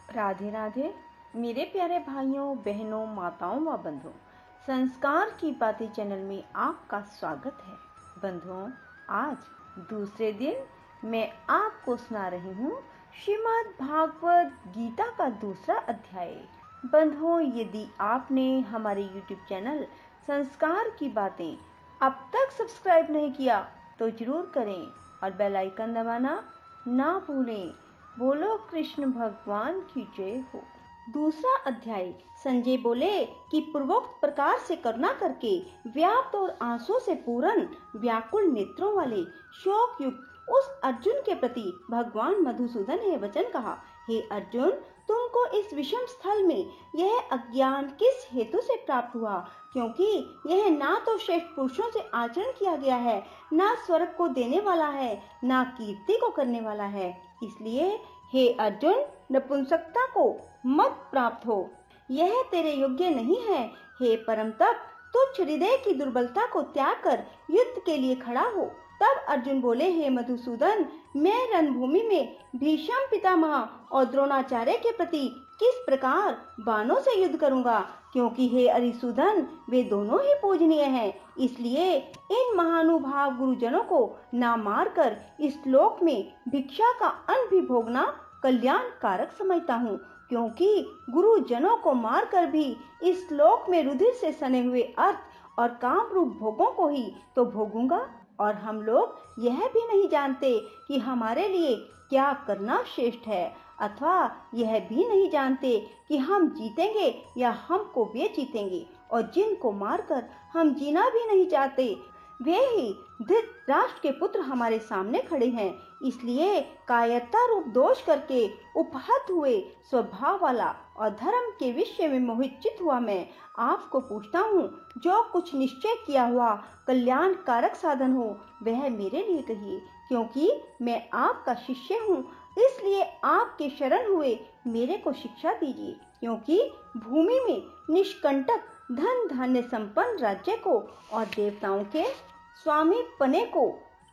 राधे राधे मेरे प्यारे भाइयों बहनों माताओं व बंधुओं, संस्कार की बातें चैनल में आपका स्वागत है। बंधुओं, आज दूसरे दिन मैं आपको सुना रही हूँ श्रीमद् भागवत गीता का दूसरा अध्याय। बंधुओं, यदि आपने हमारे YouTube चैनल संस्कार की बातें अब तक सब्सक्राइब नहीं किया तो जरूर करें और बेल आइकन दबाना ना भूलें। बोलो कृष्ण भगवान की जय हो। दूसरा अध्याय। संजय बोले कि पूर्वोक्त प्रकार से करुणा करके व्याप्त और आंसुओं से पूर्ण व्याकुल नेत्रों वाले शोक युक्त उस अर्जुन के प्रति भगवान मधुसूदन ने वचन कहा, हे अर्जुन, तुमको इस विषम स्थल में यह अज्ञान किस हेतु से प्राप्त हुआ? क्योंकि यह ना तो श्रेष्ठ पुरुषों से आचरण किया गया है, ना स्वर्ग को देने वाला है, ना कीर्ति को करने वाला है। इसलिए हे अर्जुन, नपुंसकता को मत प्राप्त हो, यह तेरे योग्य नहीं है। हे परम तप, तुच्छ हृदय की दुर्बलता को त्याग कर युद्ध के लिए खड़ा हो। तब अर्जुन बोले, हे मधुसूदन, मैं रणभूमि में भीष्म पितामह और द्रोणाचार्य के प्रति किस प्रकार बाणों से युद्ध करूंगा? क्योंकि हे अरिसूदन, वे दोनों ही पूजनीय हैं। इसलिए इन महानुभाव गुरुजनों को ना मारकर इस लोक में भिक्षा का अन्न भी भोगना कल्याण कारक समझता हूँ। क्योंकि गुरुजनों को मारकर भी इस लोक में रुधिर से सने हुए अर्थ और काम रूप भोगों को ही तो भोगूंगा। और हम लोग यह भी नहीं जानते कि हमारे लिए क्या करना श्रेष्ठ है, अथवा यह भी नहीं जानते कि हम जीतेंगे या हमको वे जीतेंगे। और जिनको मारकर हम जीना भी नहीं चाहते, वे ही धृतराष्ट्र के पुत्र हमारे सामने खड़े हैं। इसलिए कायरता रूप दोष करके उपहत हुए स्वभाव वाला और धर्म के विषय में मोहित चित हुआ मैं आपको पूछता हूँ, जो कुछ निश्चय किया हुआ कल्याण कारक साधन हो वह मेरे लिए कहिए। क्योंकि मैं आपका शिष्य हूँ, इसलिए आपके शरण हुए मेरे को शिक्षा दीजिए। क्योंकि भूमि में निष्कंटक धन धान्य संपन्न राज्य को और देवताओं के स्वामी पने को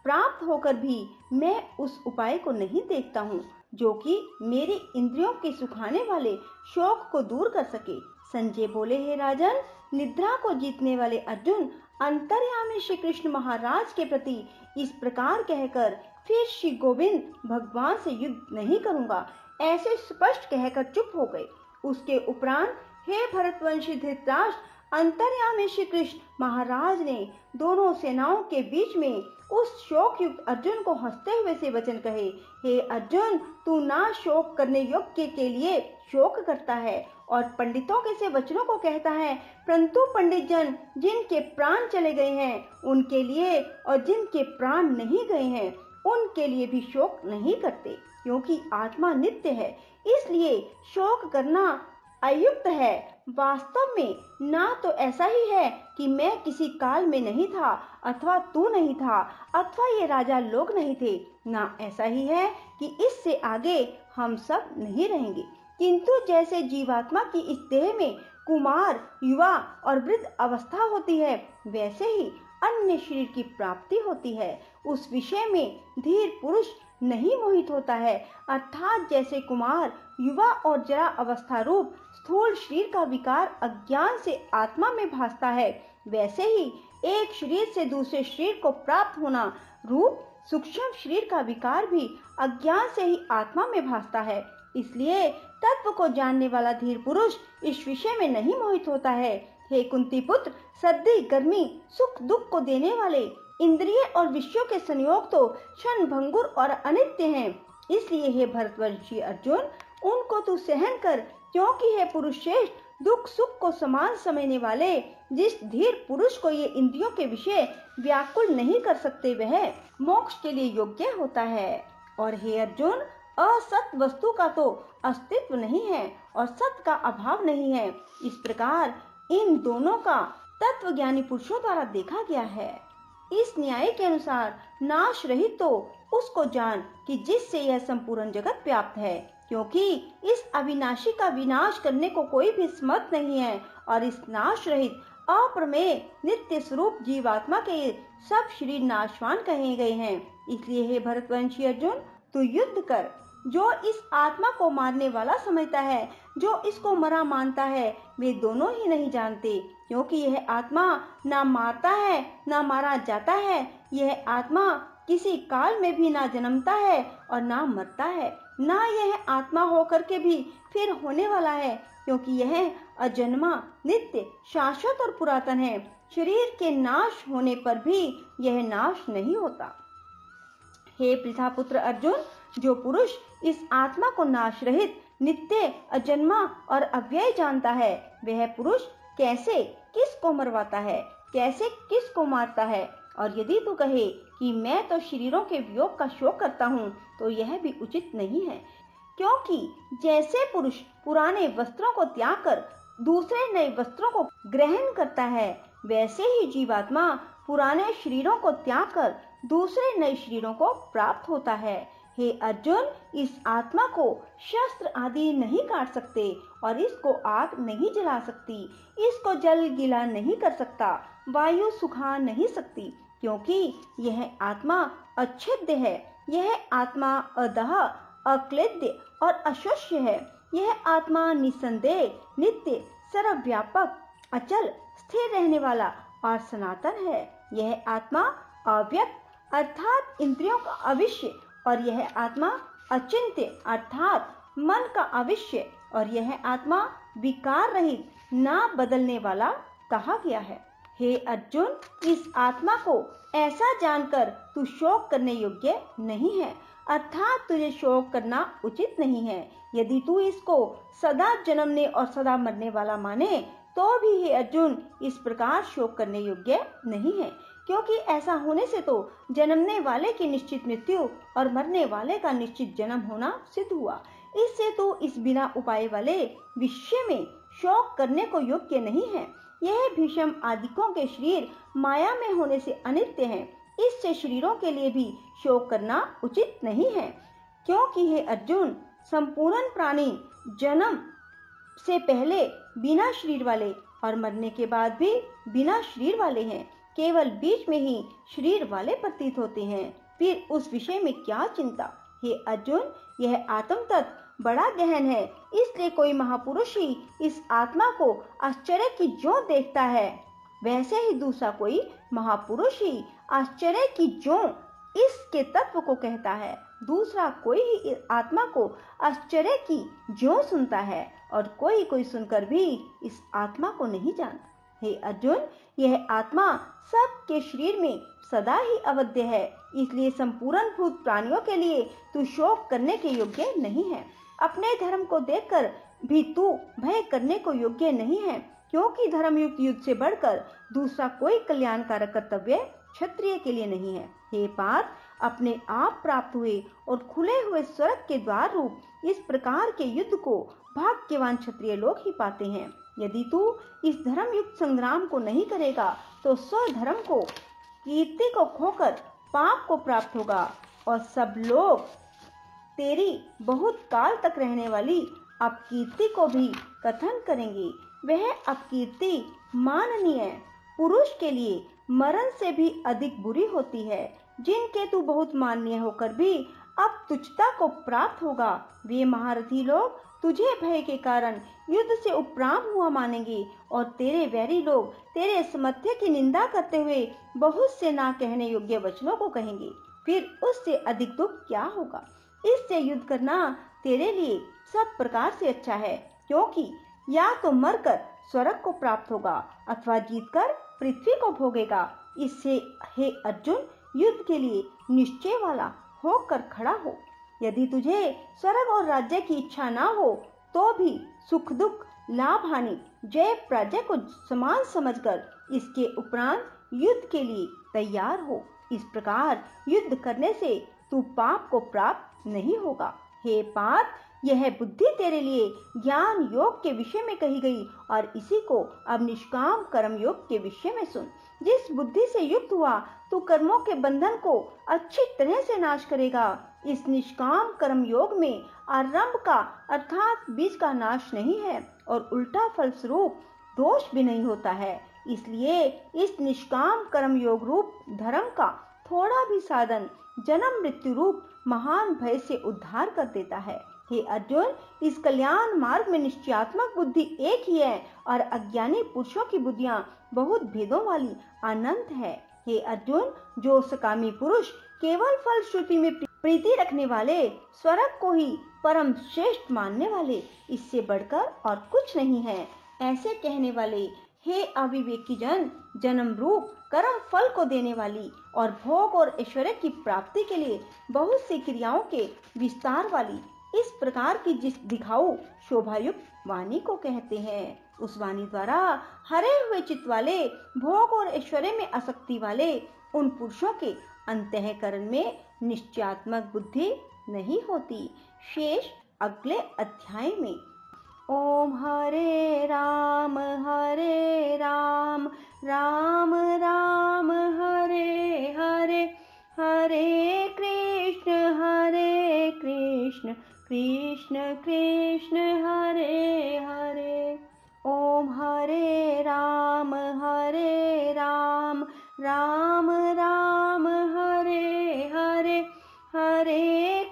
प्राप्त होकर भी मैं उस उपाय को नहीं देखता हूँ जो कि मेरी इंद्रियों के सुखाने वाले शोक को दूर कर सके। संजय बोले, हे राजन, निद्रा को जीतने वाले अर्जुन अंतर्यामी श्री कृष्ण महाराज के प्रति इस प्रकार कहकर फिर श्री गोविंद भगवान से युद्ध नहीं करूंगा ऐसे स्पष्ट कहकर चुप हो गए। उसके उपरांत हे भरतवंशी धृतराष्ट्र, अंतर्यामी श्री कृष्ण महाराज ने दोनों सेनाओं के बीच में उस शोक युक्त अर्जुन को हंसते हुए से वचन कहे, हे अर्जुन, तू ना शोक करने योग्य के लिए शोक करता है और पंडितों के से वचनों को कहता है, परंतु पंडित जन जिनके प्राण चले गए हैं उनके लिए और जिनके प्राण नहीं गए हैं उनके लिए भी शोक नहीं करते। क्योंकि आत्मा नित्य है, इसलिए शोक करना अयुक्त है। वास्तव में ना तो ऐसा ही है कि मैं किसी काल में नहीं था, अथवा तू नहीं था, अथवा ये राजा लोग नहीं थे। ना ऐसा ही है कि इससे आगे हम सब नहीं रहेंगे। किंतु जैसे जीवात्मा की इस देह में कुमार, युवा और वृद्ध अवस्था होती है, वैसे ही अन्य शरीर की प्राप्ति होती है। उस विषय में धीर पुरुष नहीं मोहित होता है। अर्थात जैसे कुमार, युवा और जरा अवस्था रूप स्थूल शरीर का विकार अज्ञान से आत्मा में भासता है, वैसे ही एक शरीर से दूसरे शरीर को प्राप्त होना रूप सूक्ष्म शरीर का विकार भी अज्ञान से ही आत्मा में भासता है। इसलिए तत्व को जानने वाला धीर पुरुष इस विषय में नहीं मोहित होता है। हे कुंती पुत्र, सर्दी गर्मी सुख दुख को देने वाले इंद्रिय और विषयों के संयोग तो क्षण भंगुर और अनित्य हैं। इसलिए हे भरतवंशी अर्जुन, उनको तू सहन कर, क्योंकि हे पुरुष श्रेष्ठ, दुख सुख को समान समझने वाले जिस धीर पुरुष को ये इंद्रियों के विषय व्याकुल नहीं कर सकते वह मोक्ष के लिए योग्य होता है। और हे अर्जुन, असत वस्तु का तो अस्तित्व नहीं है और सत का अभाव नहीं है। इस प्रकार इन दोनों का तत्व ज्ञानी पुरुषों द्वारा देखा गया है। इस न्याय के अनुसार नाश रहित तो उसको जान कि जिससे यह संपूर्ण जगत व्याप्त है। क्योंकि इस अविनाशी का विनाश करने को कोई भी समर्थ नहीं है और इस नाश रहित अप्रमेय नित्य स्वरूप जीवात्मा के सब शरीर नाशवान कहे गए हैं। इसलिए हे भरतवंशी अर्जुन, तू युद्ध कर। जो इस आत्मा को मारने वाला समझता है, जो इसको मरा मानता है, वे दोनों ही नहीं जानते, क्योंकि यह आत्मा ना मारता है ना मारा जाता है। यह आत्मा किसी काल में भी ना जन्मता है और ना मरता है, ना यह आत्मा होकर के भी फिर होने वाला है, क्योंकि यह अजन्मा, नित्य, शाश्वत और पुरातन है। शरीर के नाश होने पर भी यह नाश नहीं होता। हे प्रजापुत्र अर्जुन, जो पुरुष इस आत्मा को नाश रहित, नित्य, अजन्मा और अव्यय जानता है, वह पुरुष कैसे किसको मरवाता है, कैसे किसको मारता है। और यदि तू कहे कि मैं तो शरीरों के वियोग का शोक करता हूँ, तो यह भी उचित नहीं है, क्योंकि जैसे पुरुष पुराने वस्त्रों को त्याग कर दूसरे नए वस्त्रों को ग्रहण करता है, वैसे ही जीवात्मा पुराने शरीरों को त्याग कर दूसरे नए शरीरों को प्राप्त होता है। हे अर्जुन, इस आत्मा को शस्त्र आदि नहीं काट सकते और इसको आग नहीं जला सकती, इसको जल गीला नहीं कर सकता, वायु सुखा नहीं सकती, क्योंकि यह आत्मा अच्छेद्य है। यह आत्मा अदह, अक्लेद्य और अशोष्य है। यह आत्मा निसंदेह, नित्य, सर्वव्यापक, अचल, स्थिर रहने वाला और सनातन है। यह आत्मा अव्यक्त अर्थात इंद्रियों का अविष्य, और यह आत्मा अचिंत्य अर्थात मन का अविष्य, और यह आत्मा विकार रहित, ना बदलने वाला कहा गया है। हे अर्जुन, इस आत्मा को ऐसा जानकर तू शोक करने योग्य नहीं है, अर्थात तुझे शोक करना उचित नहीं है। यदि तू इसको सदा जन्मने और सदा मरने वाला माने, तो भी हे अर्जुन, इस प्रकार शोक करने योग्य नहीं है, क्योंकि ऐसा होने से तो जन्मने वाले की निश्चित मृत्यु और मरने वाले का निश्चित जन्म होना सिद्ध हुआ। इससे तो इस बिना उपाय वाले विषय में शोक करने को योग्य नहीं है। यह भीष्म आदिकों के शरीर माया में होने से अनित्य हैं, इससे शरीरों के लिए भी शोक करना उचित नहीं है, क्योंकि हे अर्जुन, संपूर्ण प्राणी जन्म से पहले बिना शरीर वाले और मरने के बाद भी बिना शरीर वाले हैं, केवल बीच में ही शरीर वाले प्रतीत होते हैं, फिर उस विषय में क्या चिंता। हे अर्जुन, यह आत्म तत्व बड़ा गहन है, इसलिए कोई महापुरुष ही इस आत्मा को आश्चर्य की ज्यों देखता है, वैसे ही दूसरा कोई महापुरुष ही आश्चर्य की ज्यों इसके तत्व को कहता है। दूसरा कोई ही इस आत्मा को आश्चर्य की ज्यों सुनता है, और कोई कोई सुनकर भी इस आत्मा को नहीं जानता। हे अर्जुन, यह आत्मा सबके शरीर में सदा ही अवध्य है, इसलिए संपूर्ण भूत प्राणियों के लिए तू शोक करने के योग्य नहीं है। अपने धर्म को देखकर भी तू भय करने को योग्य नहीं है, क्योंकि धर्मयुक्त युद्ध से बढ़कर दूसरा कोई कल्याणकारक कर्तव्य क्षत्रिय के लिए नहीं है। हे पार्थ, अपने आप प्राप्त हुए और खुले हुए स्वर्ग के द्वार रूप इस प्रकार के युद्ध को भाग्यवान क्षत्रिय लोग ही पाते हैं। यदि तू इस धर्मयुक्त संग्राम को नहीं करेगा, तो स्वधर्म को, कीर्ति को खोकर पाप को प्राप्त होगा, और सब लोग तेरी बहुत काल तक रहने वाली अपकीर्ति को भी कथन करेंगे। वह अपकीर्ति माननीय पुरुष के लिए मरण से भी अधिक बुरी होती है। जिनके तू बहुत माननीय होकर भी अब तुच्छता को प्राप्त होगा, वे महारथी लोग तुझे भय के कारण युद्ध से उपराम हुआ मानेंगे, और तेरे वैरी लोग तेरे सामर्थ्य की निंदा करते हुए बहुत से ना कहने योग्य वचनों को कहेंगे। फिर उससे अधिक दुख क्या होगा। इससे युद्ध करना तेरे लिए सब प्रकार से अच्छा है, क्योंकि या तो मरकर स्वर्ग को प्राप्त होगा अथवा जीतकर पृथ्वी को भोगेगा। इससे हे अर्जुन, युद्ध के लिए निश्चय वाला होकर खड़ा हो। यदि तुझे स्वर्ग और राज्य की इच्छा ना हो, तो भी सुख दुख, लाभ हानि, जय पराजय को समान समझकर इसके उपरांत युद्ध के लिए तैयार हो। इस प्रकार युद्ध करने से तू पाप को प्राप्त नहीं होगा। हे पार्थ, यह बुद्धि तेरे लिए ज्ञान योग के विषय में कही गई, और इसी को अब निष्काम कर्म योग के विषय में सुन। जिस बुद्धि से युक्त हुआ तू कर्मों के बंधन को अच्छी तरह से नाश करेगा। इस निष्काम कर्म योग में आरंभ का अर्थात बीज का नाश नहीं है, और उल्टा फलस्वरूप दोष भी नहीं होता है। इसलिए इस निष्काम कर्म योग रूप धर्म का थोड़ा भी साधन जन्म मृत्यु रूप महान भय से उद्धार कर देता है। हे अर्जुन, इस कल्याण मार्ग में निश्चयात्मक बुद्धि एक ही है और अज्ञानी पुरुषों की बुद्धियां बहुत भेदों वाली अनंत है। हे अर्जुन, जो सकामी पुरुष केवल फल श्रुति में प्रीति रखने वाले, स्वर्ग को ही परम श्रेष्ठ मानने वाले, इससे बढ़कर और कुछ नहीं है, ऐसे कहने वाले, हे अविवेकी जन, जन्म रूप कर्म फल को देने वाली और भोग और ऐश्वर्य की प्राप्ति के लिए बहुत सी क्रियाओं के विस्तार वाली इस प्रकार की जिस दिखाऊ शोभायुक्त वाणी को कहते हैं, उस वाणी द्वारा हरे हुए चित्त वाले, भोग और ऐश्वर्य में आसक्ति वाले उन पुरुषों के अंतःकरण में निश्चयात्मक बुद्धि नहीं होती। शेष अगले अध्याय में। ओम हरे राम राम राम हरे हरे, हरे कृष्ण कृष्ण कृष्ण हरे हरे। ओम हरे राम राम राम हरे हरे, हरे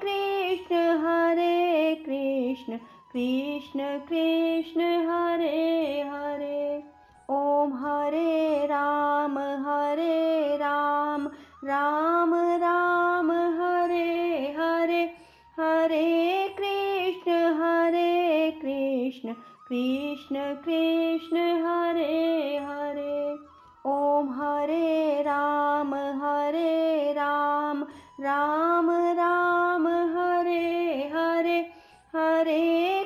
कृष्ण कृष्ण कृष्ण हरे हरे। ओम हरे राम राम राम हरे हरे, हरे कृष्ण कृष्ण कृष्ण हरे हरे। ओम हरे राम राम राम हरे हरे, हरे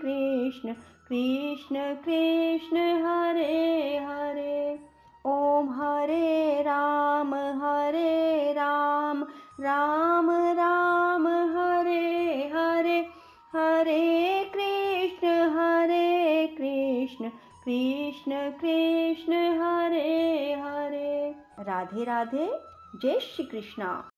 कृष्ण कृष्ण कृष्ण हरे हरे। ओम हरे राम राम राम हरे हरे, हरे कृष्ण कृष्ण कृष्ण हरे हरे। राधे राधे। जय श्री कृष्णा।